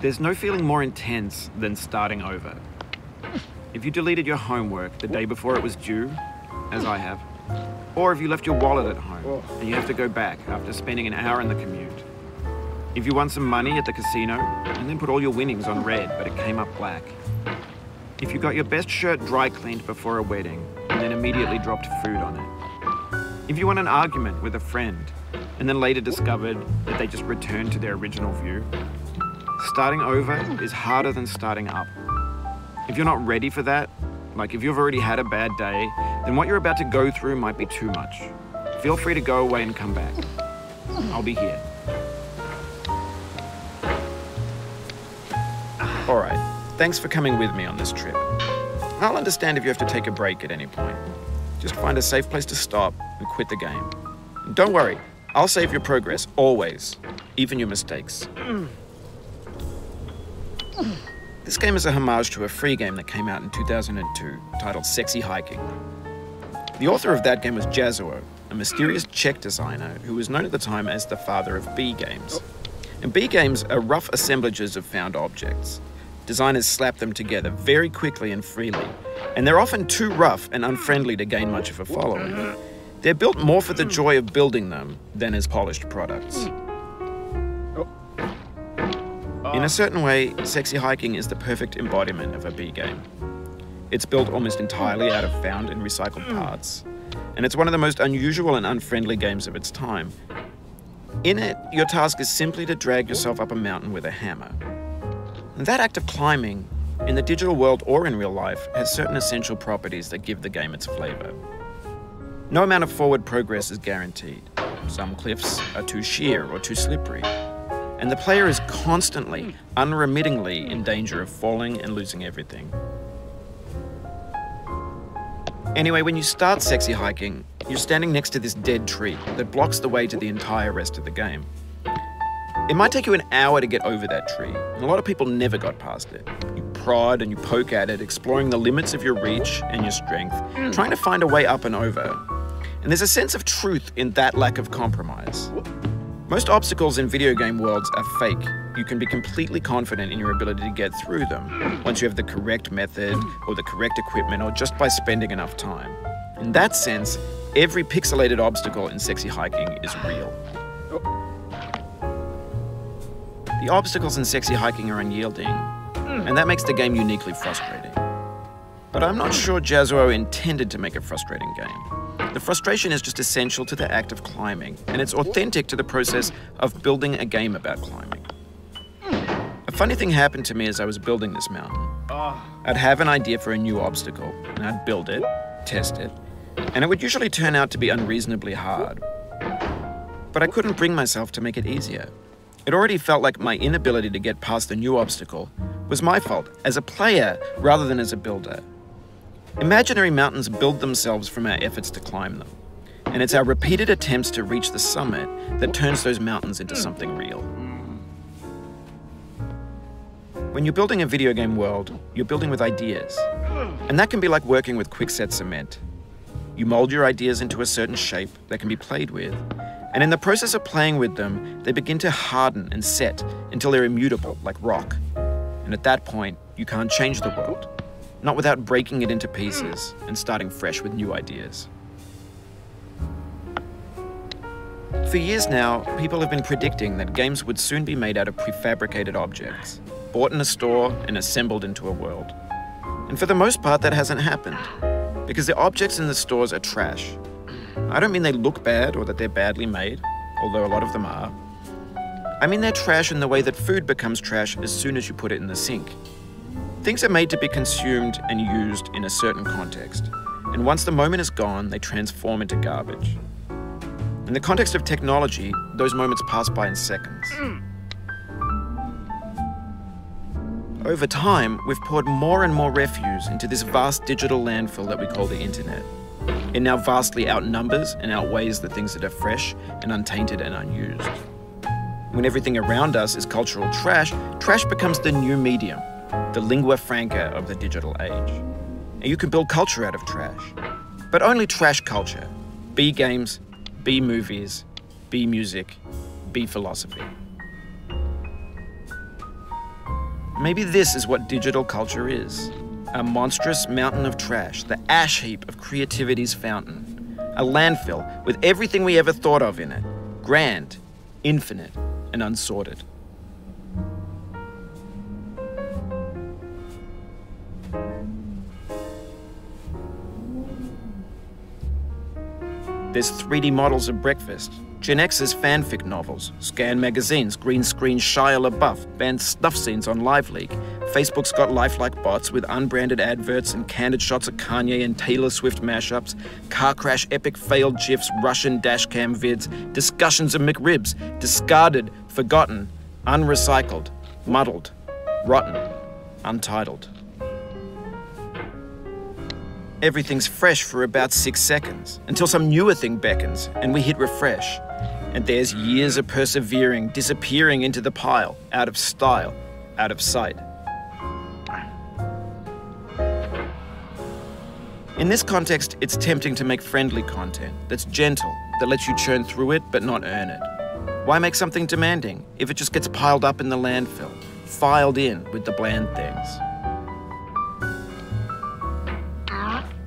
There's no feeling more intense than starting over. If you deleted your homework the day before it was due, as I have, or if you left your wallet at home and you have to go back after spending an hour in the commute. If you won some money at the casino and then put all your winnings on red but it came up black. If you got your best shirt dry cleaned before a wedding and then immediately dropped food on it. If you won an argument with a friend and then later discovered that they just returned to their original view. Starting over is harder than starting up. If you're not ready for that, like if you've already had a bad day, then what you're about to go through might be too much. Feel free to go away and come back. I'll be here. All right, thanks for coming with me on this trip. I'll understand if you have to take a break at any point. Just find a safe place to stop and quit the game. And don't worry, I'll save your progress, always, even your mistakes. This game is a homage to a free game that came out in 2002, titled Sexy Hiking. The author of that game was Jazzuo, a mysterious Czech designer who was known at the time as the father of B games. And B games are rough assemblages of found objects. Designers slap them together very quickly and freely, and they're often too rough and unfriendly to gain much of a following. They're built more for the joy of building them than as polished products. In a certain way, Sexy Hiking is the perfect embodiment of a B game. It's built almost entirely out of found and recycled parts, and it's one of the most unusual and unfriendly games of its time. In it, your task is simply to drag yourself up a mountain with a hammer. And that act of climbing, in the digital world or in real life, has certain essential properties that give the game its flavor. No amount of forward progress is guaranteed. Some cliffs are too sheer or too slippery. And the player is constantly, unremittingly in danger of falling and losing everything. Anyway, when you start Sexy Hiking, you're standing next to this dead tree that blocks the way to the entire rest of the game. It might take you an hour to get over that tree, and a lot of people never got past it. You prod and you poke at it, exploring the limits of your reach and your strength, trying to find a way up and over. And there's a sense of truth in that lack of compromise. Most obstacles in video game worlds are fake. You can be completely confident in your ability to get through them once you have the correct method or the correct equipment or just by spending enough time. In that sense, every pixelated obstacle in Sexy Hiking is real. The obstacles in Sexy Hiking are unyielding, and that makes the game uniquely frustrating. But I'm not sure Jazzuo intended to make a frustrating game. The frustration is just essential to the act of climbing, and it's authentic to the process of building a game about climbing. A funny thing happened to me as I was building this mountain. I'd have an idea for a new obstacle, and I'd build it, test it, and it would usually turn out to be unreasonably hard. But I couldn't bring myself to make it easier. It already felt like my inability to get past the new obstacle was my fault as a player rather than as a builder. Imaginary mountains build themselves from our efforts to climb them, and it's our repeated attempts to reach the summit that turns those mountains into something real. When you're building a video game world, you're building with ideas, and that can be like working with quickset cement. You mold your ideas into a certain shape that can be played with, and in the process of playing with them, they begin to harden and set until they're immutable, like rock. And at that point, you can't change the world. Not without breaking it into pieces and starting fresh with new ideas. For years now, people have been predicting that games would soon be made out of prefabricated objects, bought in a store and assembled into a world. And for the most part, that hasn't happened, because the objects in the stores are trash. I don't mean they look bad or that they're badly made, although a lot of them are. I mean they're trash in the way that food becomes trash as soon as you put it in the sink. Things are made to be consumed and used in a certain context, and once the moment is gone, they transform into garbage. In the context of technology, those moments pass by in seconds. Over time, we've poured more and more refuse into this vast digital landfill that we call the internet. It now vastly outnumbers and outweighs the things that are fresh and untainted and unused. When everything around us is cultural trash, trash becomes the new medium, the lingua franca of the digital age. And you can build culture out of trash, but only trash culture. B games, B movies, B music, B philosophy. Maybe this is what digital culture is. A monstrous mountain of trash, the ash heap of creativity's fountain. A landfill with everything we ever thought of in it. Grand, infinite, and unsorted. There's 3D models of breakfast, Gen X's fanfic novels, scan magazines, green screen Shia LaBeouf, banned snuff scenes on LiveLeak. Facebook's got lifelike bots with unbranded adverts and candid shots of Kanye and Taylor Swift mashups, car crash epic failed GIFs, Russian dashcam vids, discussions of McRibs, discarded, forgotten, unrecycled, muddled, rotten, untitled. Everything's fresh for about 6 seconds, until some newer thing beckons, and we hit refresh. And there's years of persevering, disappearing into the pile, out of style, out of sight. In this context, it's tempting to make friendly content that's gentle, that lets you churn through it but not earn it. Why make something demanding if it just gets piled up in the landfill, filed in with the bland things?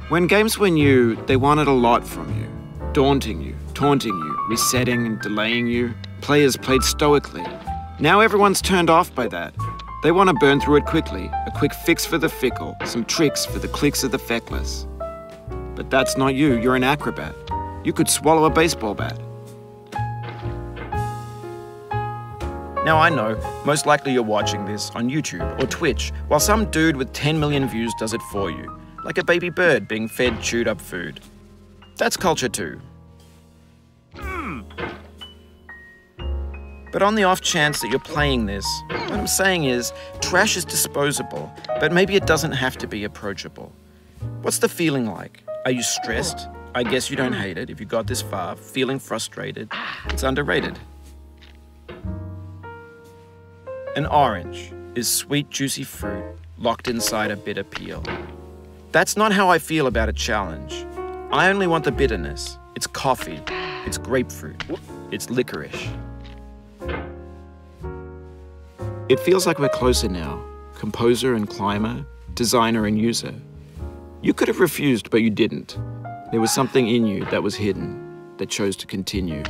When games were new, they wanted a lot from you. Daunting you, taunting you, resetting and delaying you. Players played stoically. Now everyone's turned off by that. They want to burn through it quickly, a quick fix for the fickle, some tricks for the clicks of the feckless. But that's not you, you're an acrobat. You could swallow a baseball bat. Now I know, most likely you're watching this on YouTube or Twitch, while some dude with 10 million views does it for you. Like a baby bird being fed chewed up food. That's culture too. But on the off chance that you're playing this, what I'm saying is, trash is disposable, but maybe it doesn't have to be approachable. What's the feeling like? Are you stressed? I guess you don't hate it if you got this far. Feeling frustrated? It's underrated. An orange is sweet, juicy fruit locked inside a bitter peel. That's not how I feel about a challenge. I only want the bitterness. It's coffee. It's grapefruit. It's licorice. It feels like we're closer now. Composer and climber, designer and user. You could have refused, but you didn't. There was something in you that was hidden, that chose to continue.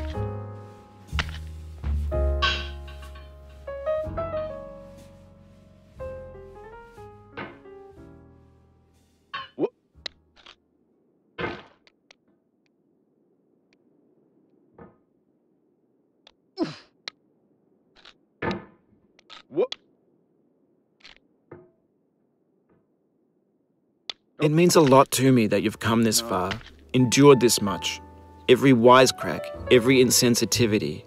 It means a lot to me that you've come this far, endured this much. Every wisecrack, every insensitivity,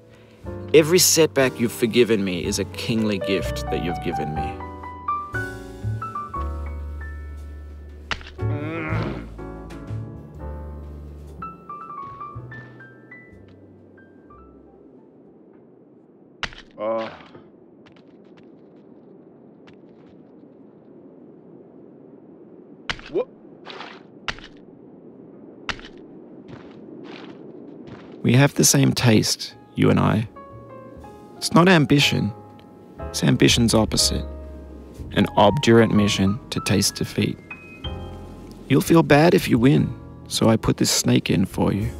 every setback you've forgiven me is a kingly gift that you've given me. We have the same taste, you and I. It's not ambition, it's ambition's opposite. An obdurate mission to taste defeat. You'll feel bad if you win, so I put this snake in for you.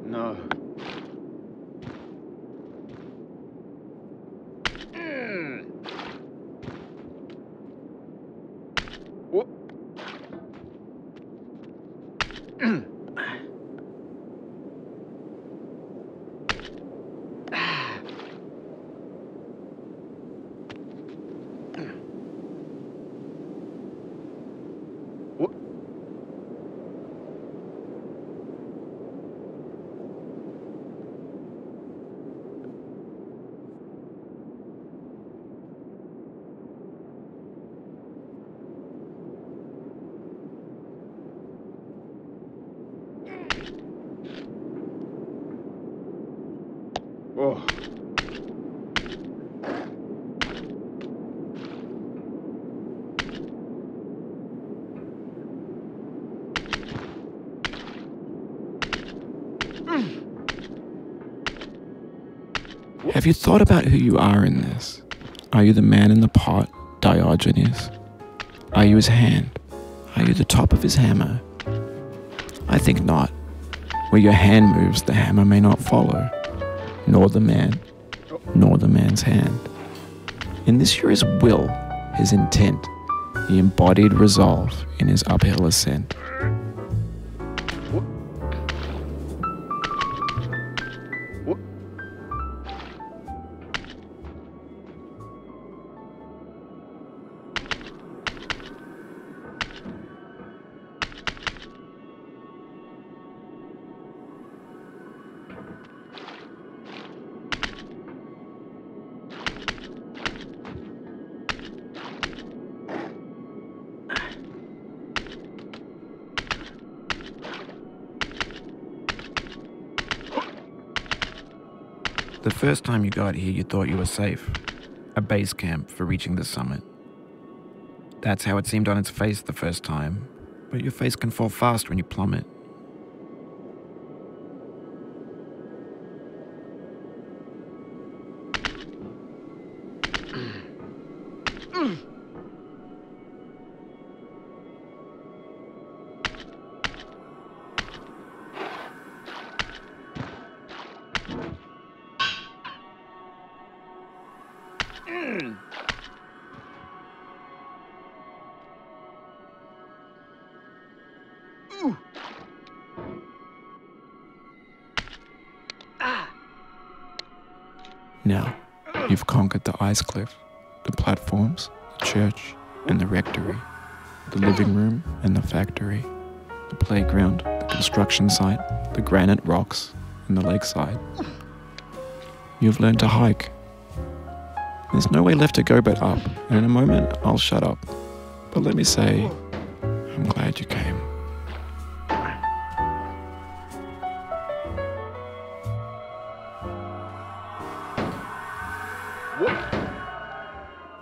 No. Oh. Have you thought about who you are in this? Are you the man in the pot, Diogenes? Are you his hand? Are you the top of his hammer? I think not. Where your hand moves, the hammer may not follow, nor the man, nor the man's hand. In this you're his will, his intent, the embodied resolve in his uphill ascent. The first time you got here, you thought you were safe. A base camp for reaching the summit. That's how it seemed on its face the first time, but your face can fall fast when you plummet. Now, you've conquered the ice cliff, the platforms, the church, and the rectory, the living room and the factory, the playground, the construction site, the granite rocks, and the lakeside. You've learned to hike. There's no way left to go but up, and in a moment I'll shut up. But let me say, I'm glad you came.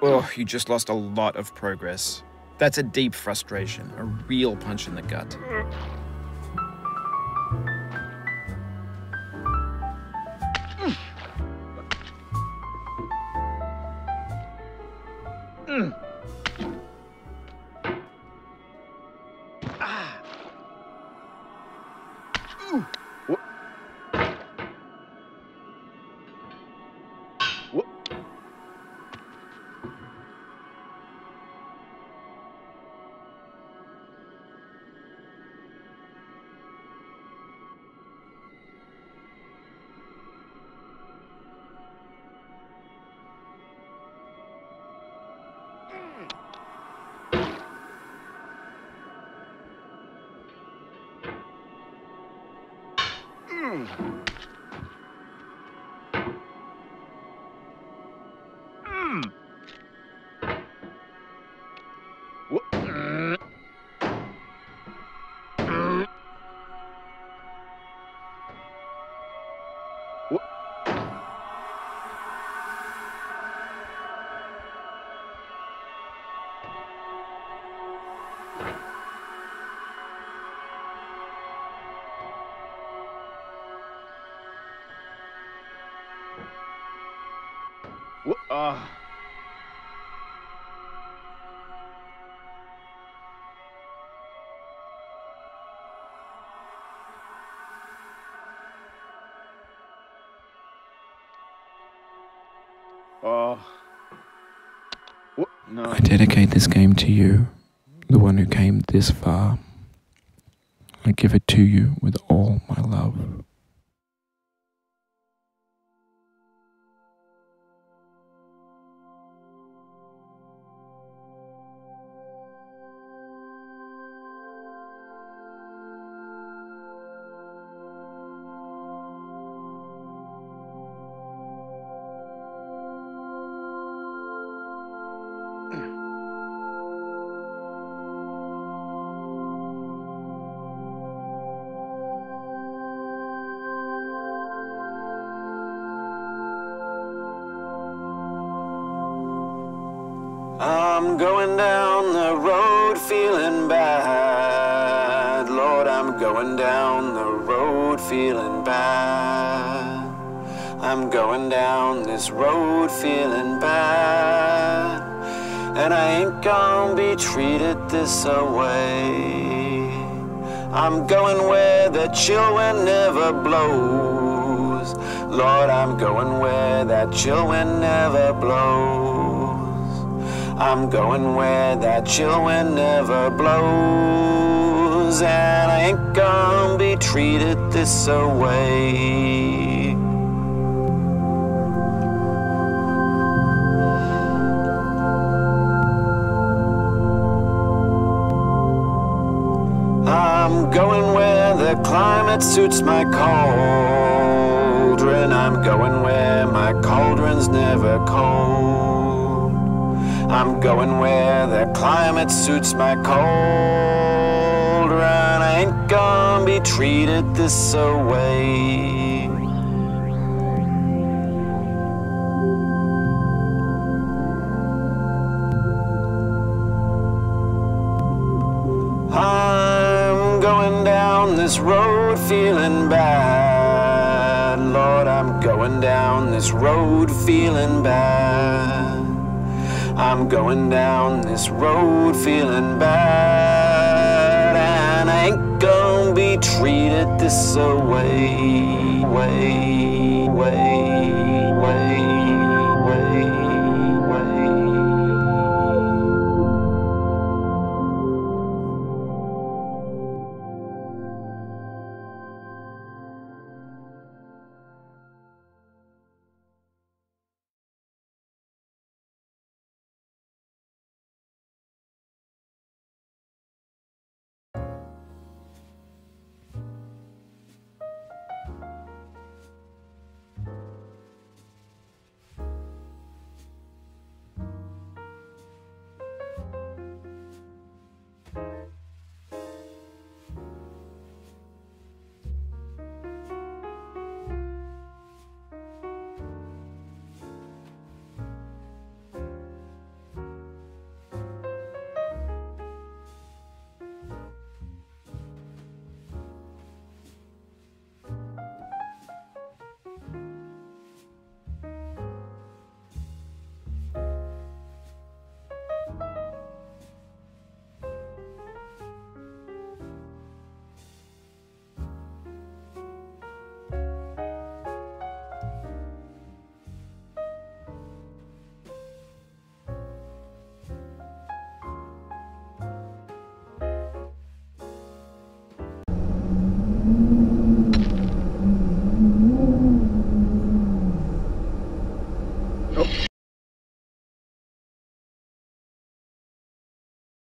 Oh, you just lost a lot of progress. That's a deep frustration, a real punch in the gut. No. I dedicate this game to you, the one who came this far. I give it to you with all my love. I'm going down the road feeling bad. Lord, I'm going down the road feeling bad. I'm going down this road feeling bad. And I ain't gonna be treated this away. I'm going where the chill wind never blows. Lord, I'm going where that chill wind never blows. I'm going where that chill wind never blows, and I ain't gonna be treated this away. I'm going where the climate suits my cauldron. I'm going where my cauldron's never cold. I'm going where the climate suits my cauldron. I ain't gonna be treated this away. I'm going down this road feeling bad. Lord, I'm going down this road feeling bad. I'm going down this road feeling bad, and I ain't gonna be treated this away.